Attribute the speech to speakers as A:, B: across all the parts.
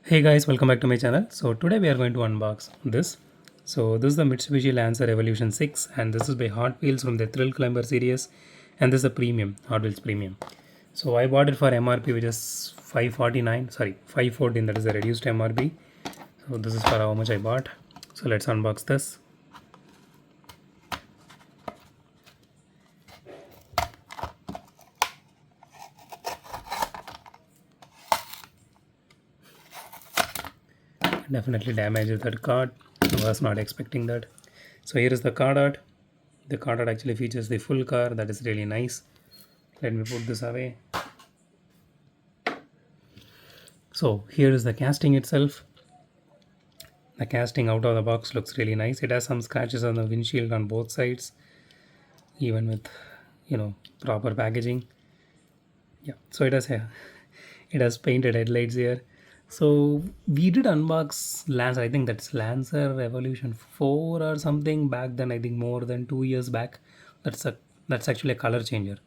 A: Hey guys, welcome back to my channel. So today we are going to unbox this. So this is the Mitsubishi Lancer Evolution 6 and this is by Hot Wheels from the Thrill Climber series, and this is a premium, Hot Wheels premium. So I bought it for MRP, which is 549, sorry 514, that is the reduced MRP. So this is for how much I bought. So let's unbox this. Definitely damaged that card. I was not expecting that. So here is the card art. The card art actually features the full car. That is really nice. Let me put this away. So here is the casting itself. The casting out of the box looks really nice. It has some scratches on the windshield on both sides, even with proper packaging. Yeah, so it has painted headlights here. So we did unbox Lancer. I think that's Lancer Evolution 4 or something back then. I think more than 2 years back. That's a that's actually a color changer.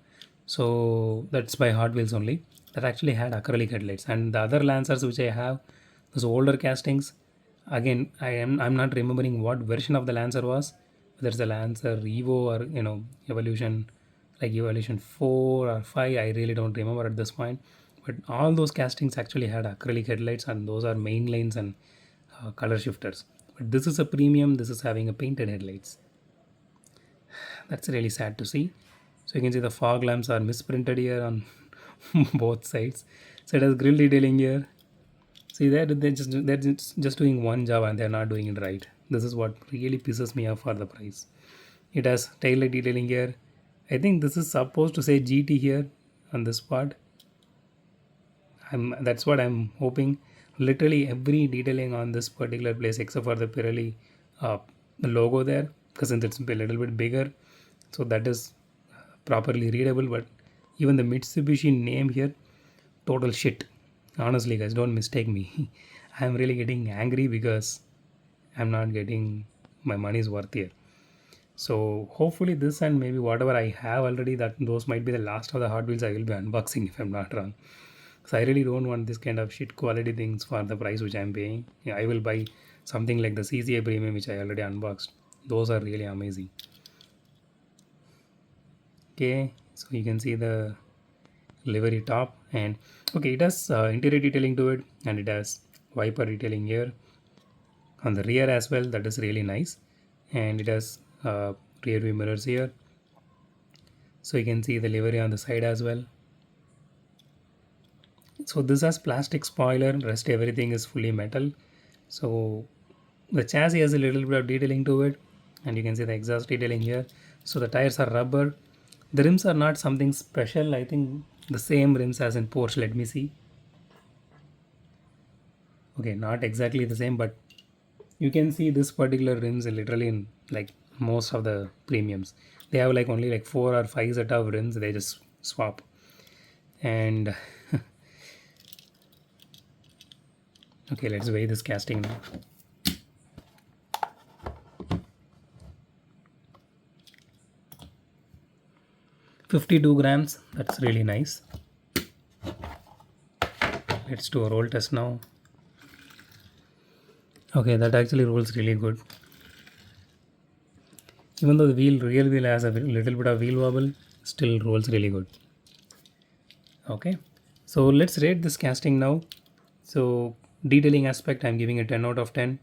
A: So that's by Hot Wheels only. That actually had acrylic headlights. And the other Lancers which I have, those older castings. Again, I'm not remembering what version of the Lancer was. Whether it's the Lancer Evo or Evolution, like Evolution 4 or 5. I really don't remember at this point. But all those castings actually had acrylic headlights, and those are main lanes and color shifters. But this is a premium. This is having a painted headlights. That's really sad to see. So you can see the fog lamps are misprinted here on both sides. So it has grill detailing here. See that they're just doing one job and they're not doing it right. This is what really pisses me off for the price. It has tail light detailing here. I think this is supposed to say GT here on this part. That's what I'm hoping. Literally every detailing on this particular place except for the Pirelli the logo there, because since it's a little bit bigger, so that is properly readable. But even the Mitsubishi name here, total shit. Honestly, guys, don't mistake me. I'm really getting angry because I'm not getting my money's worth here. So hopefully this and maybe whatever I have already, that those might be the last of the Hot Wheels I will be unboxing if I'm not wrong. So I really don't want this kind of shit quality things for the price which I'm paying. Yeah, I will buy something like the CCA Premium which I already unboxed. Those are really amazing. Okay, so you can see the livery top, and okay, it has interior detailing to it, and it has wiper detailing here on the rear as well. That is really nice, and it has rear view mirrors here, so you can see the livery on the side as well. So this has plastic spoiler, rest everything is fully metal. So the chassis has a little bit of detailing to it, and you can see the exhaust detailing here. So the tires are rubber. The rims are not something special. I think the same rims as in Porsche. Let me see. Okay, not exactly the same, but you can see this particular rims are literally in like most of the premiums. They have like only like 4 or 5 set of rims. They just swap. And okay, let's weigh this casting now. 52 grams. That's really nice. Let's do a roll test now. Okay, that actually rolls really good. Even though the real wheel has a little bit of wheel wobble, still rolls really good. Okay, so let's rate this casting now. So detailing aspect, I'm giving a 10 out of 10.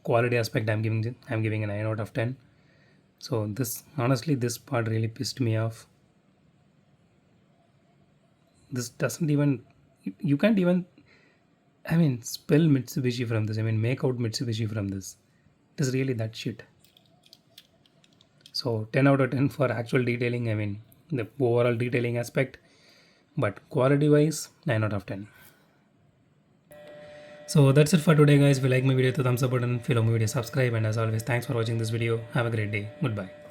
A: Quality aspect, I'm giving a 9 out of 10. So this honestly, this part really pissed me off. This doesn't even, you can't even, I mean, spell Mitsubishi from this. I mean, make out Mitsubishi from this. It is really that shit. So 10 out of 10 for actual detailing. I mean, the overall detailing aspect, but quality wise, 9 out of 10. So that's it for today, guys. If you like my video, hit the thumbs up button. If you love my video, subscribe. And as always, thanks for watching this video. Have a great day. Goodbye.